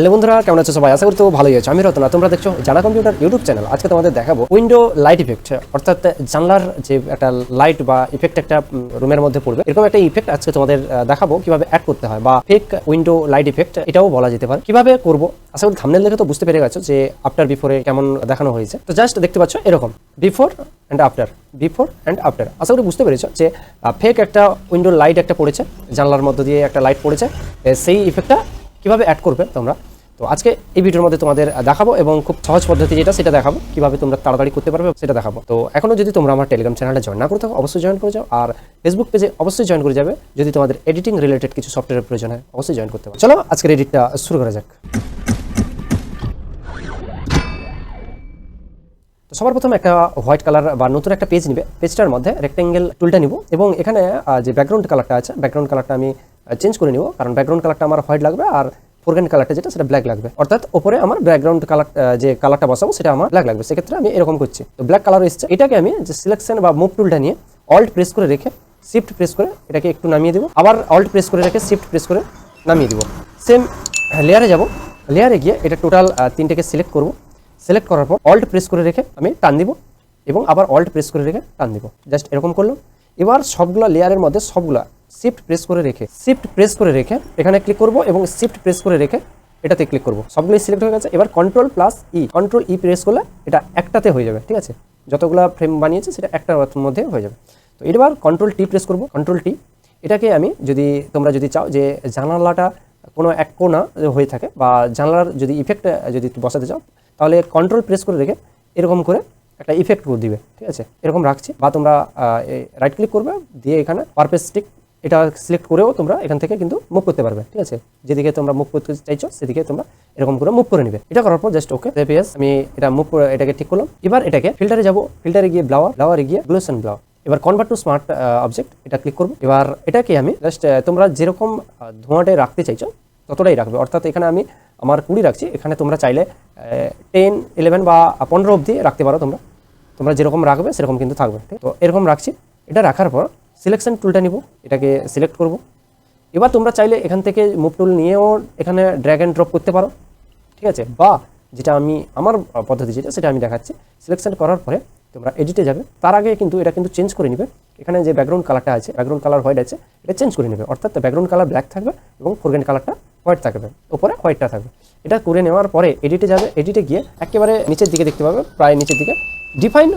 Hello বন্ধুরা, কেমন আছো সবাই? আশা করি তো ভালোই আছো। আমি রতনা, তোমরা দেখছো জানা কম্পিউটার ইউটিউব চ্যানেল। আজকে তোমাদের দেখাবো উইন্ডো লাইট ইফেক্ট, অর্থাৎ জানলার যে একটা লাইট বা ইফেক্ট একটা রুমের মধ্যে পড়বে, এরকম একটা ইফেক্ট আজকে তোমাদের দেখাবো কিভাবে অ্যাড করতে হয়, বা ফেক উইন্ডো লাইট ইফেক্ট এটাও বলা যেতে পারে। কিভাবে করব আশা করি থাম্বনেল দেখে তো বুঝতে পেরে গেছো যে আফটার বিফোরে কেমন দেখানো হয়েছে। তো জাস্ট দেখতে পাচ্ছ এরকম before and after, before and after. আশা করি বুঝতে পেরেছো যে ফেক একটা উইন্ডো লাইট একটা পড়েছে, জানলার মধ্যে দিয়ে একটা লাইট পড়েছে, সেই ইফেক্টটা কিভাবে অ্যাড করবে তোমরা। তো আজকে এই ভিডিওর মধ্যে তোমাদের দেখাবো এবং খুব সহজ পদ্ধতি যেটা সেটা দেখাবো, কিভাবে তোমরা তাড়াতাড়ি করতে পারবে সেটা দেখাবো। তো এখনো যদি তোমরা আমার টেলিগ্রাম চ্যানেলে জয়েন না করে থাকো অবশ্যই জয়েন করে যাও, আর ফেসবুক পেজে অবশ্যই জয়েন করে যাবে। যদি তোমাদের এডিটিং রিলেটেড কিছু সফটওয়্যারের প্রয়োজন হয় অবশ্যই জয়েন করতে পারো। চলো আজকের এডিটটা শুরু করা যাক। তো সবার প্রথমে একটা হোয়াইট কালার বা নতুন একটা পেজ নিবে, পেজটার মধ্যে রেক্টেঙ্গেল টুলটা নিব এবং এখানে যে ব্যাকগ্রাউন্ড কালারটা আছে ব্যাকগ্রাউন্ড কালারটা আমি চেঞ্জ করে নিব, কারণ ব্যাকগ্রাউন্ড কালারটা আমার হোয়াইট লাগবে আর ফোরগ্রাউন্ড কালারটা যেটা সেটা ব্ল্যাক লাগবে, অর্থাৎ ওপরে আমার ব্যাকগ্রাউন্ড কালার যে কালারটা বসাবো সেটা আমার ব্ল্যাক লাগবে। সেক্ষেত্রে আমি এরকম করছি। তো ব্ল্যাক কালার এসছে, এটাকে আমি যে সিলেকশন বা মুভ টুলটা নিয়ে অল্ট প্রেস করে রেখে শিফট প্রেস করে এটাকে একটু নামিয়ে দিব, আবার অল্ট প্রেস করে রেখে শিফট প্রেস করে নামিয়ে দিব। সেম লেয়ারে যাব, লেয়ারে গিয়ে এটা টোটাল তিনটাকে সিলেক্ট করব। সিলেক্ট করার পর অল্ট প্রেস করে রেখে আমি টান দিব এবং আবার অল্ট প্রেস করে রেখে টান দিব। জাস্ট এরকম করলাম। এবার সবগুলো লেয়ারের মধ্যে সবগুলা শিফট প্রেস করে রেখে এখানে ক্লিক করব এবং শিফট প্রেস করে রেখে এটাতে ক্লিক করব। সবগুলোই সিলেক্ট হয়ে গেছে। এবার কন্ট্রোল ই প্রেস করলে এটা একটাতে হয়ে যাবে, ঠিক আছে? যতগুলো ফ্রেম বানিয়েছে সেটা একটার মধ্যে হয়ে যাবে। তো এবার কন্ট্রোল টি প্রেস করব, কন্ট্রোল টি। এটাকে আমি তোমরা যদি চাও যে জানালাটা কোনো এক কোণা হয়ে থাকে বা জানালার যদি ইফেক্ট যদি বসাতে চাও তাহলে কন্ট্রোল প্রেস করে রেখে এরকম করে একটা ইফেক্ট করে দিবে, ঠিক আছে? এরকম রাখছি। বা তোমরা রাইট ক্লিক করবে, দিয়ে এখানে পারপেস স্টিক এটা সিলেক্ট করেও তোমরা এখান থেকে কিন্তু মুভ করতে পারবে, ঠিক আছে? যেদিকে তোমরা মুভ করতে চাইছো সেদিকে তোমরা এরকম করে মুভ করে নিবে। এটা করার পর জাস্ট ওকে আমি এটা মুভ করে এটাকে ঠিক করলাম। এবার এটাকে ফিল্টারে যাব, ফিল্টারে গিয়ে ব্লাওয়ারে গিয়ে গ্লোসন ব্লাওয়ার, এবার কনভার্ট টু স্মার্ট অবজেক্ট এটা ক্লিক করব। এবার এটাকে আমি জাস্ট তোমরা যেরকম ধোঁয়াটে রাখতে চাইছো ততটাই রাখবে, অর্থাৎ এখানে আমি আমার 20 রাখছি, এখানে তোমরা চাইলে 10, 11 বা 15 অবধি রাখতে পারো। তোমরা যেরকম রাখবে সেরকম কিন্তু থাকবে। তো এরকম রাখছি। এটা রাখার পর সিলেকশন টুলটা নিব, এটাকে সিলেক্ট করব। এবার তোমরা চাইলে এখান থেকে মুভ টুল নিয়েও এখানে ড্র্যাগ অ্যান্ড ড্রপ করতে পারো, ঠিক আছে? বা যেটা আমার পদ্ধতি যেটা সেটা আমি দেখাচ্ছি। সিলেকশন করার পরে তোমরা এডিটে যাবে, তার আগে কিন্তু এটা কিন্তু চেঞ্জ করে নিবে। এখানে যে ব্যাকগ্রাউন্ড কালারটা আছে, ব্যাকগ্রাউন্ড কালার হোয়াইট আছে, এটা চেঞ্জ করে নেবে, অর্থাৎ ব্যাকগ্রাউন্ড কালার ব্ল্যাক থাকবে এবং ফোরগ্রাউন্ড কালারটা হোয়াইট থাকবে, উপরে হোয়াইটটা থাকবে। এটা করে নেওয়ার পরে এডিটে যাবে, এডিটে গিয়ে একেবারে নিচের দিকে দেখতে পাবে, প্রায় নিচের দিকে ডিফাইন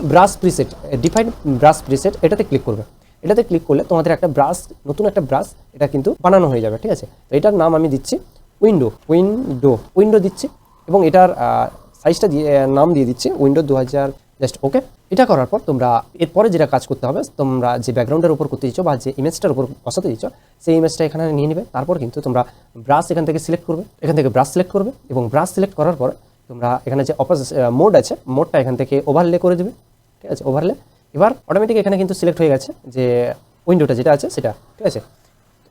ব্রাশ প্রিসেট এটাতে ক্লিক করবে। এটাতে ক্লিক করলে তোমাদের একটা ব্রাশ, নতুন একটা ব্রাশ এটা কিন্তু বানানো হয়ে যাবে, ঠিক আছে? তো এটার নাম আমি দিচ্ছি উইন্ডো দিচ্ছি এবং এটার সাইজটা দিয়ে নাম দিয়ে দিচ্ছি উইন্ডো 2000। Just okay. এটা করার পর তোমরা এরপরে যেটা কাজ করতে হবে, তোমরা যে ব্যাকগ্রাউন্ডের উপর করতে দিচ্ছ বা যে ইমেজটার উপর বসাতে দিচ্ছ সেই ইমেজটা এখানে নিয়ে নেবে। তারপর কিন্তু তোমরা ব্রাশ এখান থেকে সিলেক্ট করবে, এবং ব্রাশ সিলেক্ট করার পর তোমরা এখানে যে মোড আছে মোডটা এখান থেকে ওভারলে করে দেবে, ঠিক আছে? ওভারলে। এবার অটোমেটিক এখানে কিন্তু সিলেক্ট হয়ে গেছে যে উইন্ডোটা যেটা আছে সেটা, ঠিক আছে?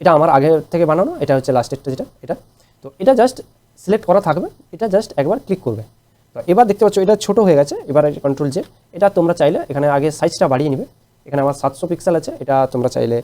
এটা আমার আগে থেকে বানানো, এটা হচ্ছে লাস্টেরটা যেটা এটা। তো এটা জাস্ট সিলেক্ট করা থাকবে, এটা জাস্ট একবার ক্লিক করবে। তো এবার দেখতে পাচ্ছ এটা ছোট হয়ে গেছে। এবার কন্ট্রোল জে, এটা তোমরা চাইলে এখানে আগে সাইজটা বাড়িয়ে নিবে। এখানে আমার 700 পিক্সেল আছে, এটা তোমরা চাইলে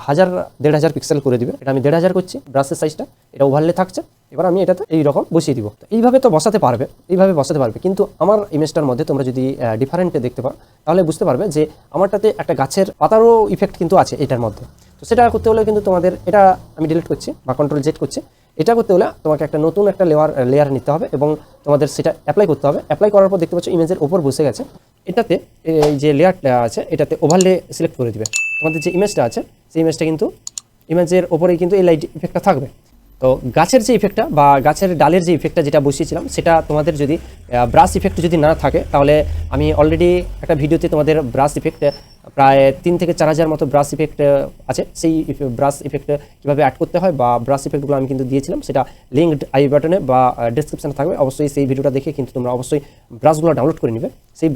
1000 পিক্সেল করে দিবে। এটা আমি 1500 করছি ব্রাশের সাইজটা, এটা ওভারলে থাকছে। এবার আমি এটাতে এইরকম বসিয়ে দিব। তো এইভাবে তো বসাতে পারবে, কিন্তু আমার ইমেজটার মধ্যে তোমরা যদি ডিফারেন্টে দেখতে পারো তাহলে বুঝতে পারবে যে আমারটাতে একটা গাছের পাতারও ইফেক্ট কিন্তু আছে এটার মধ্যে। তো সেটা করতে হলে কিন্তু তোমাদের এটা আমি ডিলিট করছি বা কন্ট্রোল জেড করছি। এটা করতে হলে তোমাকে একটা নতুন একটা লেয়ার নিতে হবে এবং তোমাদের সেটা অ্যাপ্লাই করতে হবে। অ্যাপ্লাই করার পর দেখতে পাচ্ছ ইমেজের উপর বসে গেছে। এটাতে এই যে লেয়ারটা আছে এটাতে ওভারলে সিলেক্ট করে দিবে। তোমাদের যে ইমেজটা আছে সেই ইমেজটা কিন্তু ইমেজের ওপরেই কিন্তু এই লাইট ইফেক্টটা থাকবে। তো গাছের যে ইফেক্টটা বা গাছের ডালের যে ইফেক্টটা যেটা বসিয়েছিলাম সেটা তোমাদের যদি ব্রাশ ইফেক্ট যদি না থাকে তাহলে আমি অলরেডি একটা ভিডিওতে তোমাদের ব্রাশ ইফেক্ট প্রায় 3 থেকে 4000 মতো ব্রাশ ইফেক্ট আছে। সেই ব্রাশ ইফেক্ট কীভাবে অ্যাড করতে হয় বা ব্রাশ ইফেক্টগুলো আমি কিন্তু দিয়েছিলাম, সেটা লিঙ্কড আই বাটনে বা ডিসক্রিপশনে থাকবে। অবশ্যই সেই ভিডিওটা দেখে কিন্তু তোমরা অবশ্যই ব্রাশগুলো ডাউনলোড করে নিবে। সেই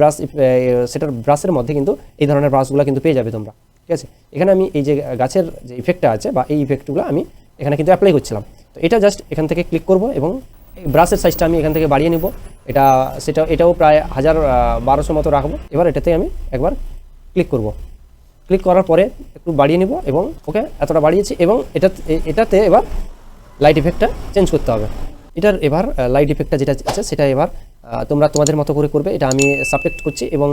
সেটার ব্রাশের মধ্যে কিন্তু এই ধরনের ব্রাশগুলো কিন্তু পেয়ে যাবে তোমরা, ঠিক আছে? এখানে আমি এই যে গাছের যে ইফেক্টটা আছে বা এই ইফেক্টগুলো আমি এখানে কিন্তু অ্যাপ্লাই করছিলাম। তো এটা জাস্ট এখান থেকে ক্লিক করব এবং ব্রাশের সাইজটা আমি এখান থেকে বাড়িয়ে নিব। এটাও প্রায় 1200 মতো রাখবো। এবার এটাতে আমি একবার ক্লিক করব। ক্লিক করার পরে একটু বাড়িয়ে নিব এবং ওকে এতটা বাড়িয়েছি এবং এটাতে এবার লাইট ইফেক্টটা চেঞ্জ করতে হবে। এটার এবার লাইট ইফেক্টটা যেটা আছে সেটা এবার তোমরা তোমাদের মতো করে করবে। এটা আমি সাবজেক্ট করছি এবং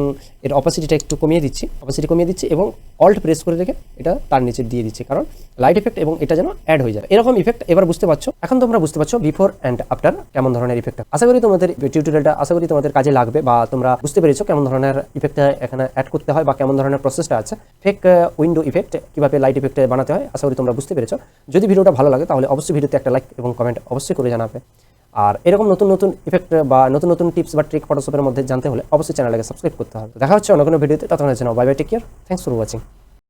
এর অপাসিটিটা একটু কমিয়ে দিচ্ছি এবং অল্ট প্রেস করে রেখে এটা তার নিচে দিয়ে দিচ্ছি, কারণ লাইট ইফেক্ট এবং এটা যেন অ্যাড হয়ে যায়। এরকম ইফেক্ট এবার বুঝতে পারছো, এখন তোমরা বুঝতে পারছো বিফোর অ্যান্ড আফটার কেমন ধরনের ইফেক্ট। আশা করি তোমাদের টিউটোরিয়ালটা তোমাদের কাজে লাগবে বা তোমরা বুঝতে পেরেছো কেমন ধরনের ইফেক্টটা এখানে অ্যাড করতে হয় বা কেমন ধরনের প্রসেসটা আছে। ফেক উইন্ডো ইফেক্ট কিভাবে লাইট ইফেক্ট বানাতে হয় আশা করি তোমরা বুঝতে পেরেছো। যদি ভিডিওটা ভালো লাগে তাহলে অবশ্যই ভিডিওতে একটা লাইক এবং কমেন্ট অবশ্যই করে জানাবে। আর এরকম নতুন নতুন ইফেক্ট বা নতুন টিপস বা ট্রিক ফটোশপের মধ্যে জানতে হলে অবশ্যই চ্যানেলটাকে সাবস্ক্রাইব করতে হবে। দেখা হচ্ছে অন্য কোনো ভিডিওতে, ততক্ষণের জন্য bye bye, take care, thanks for watching.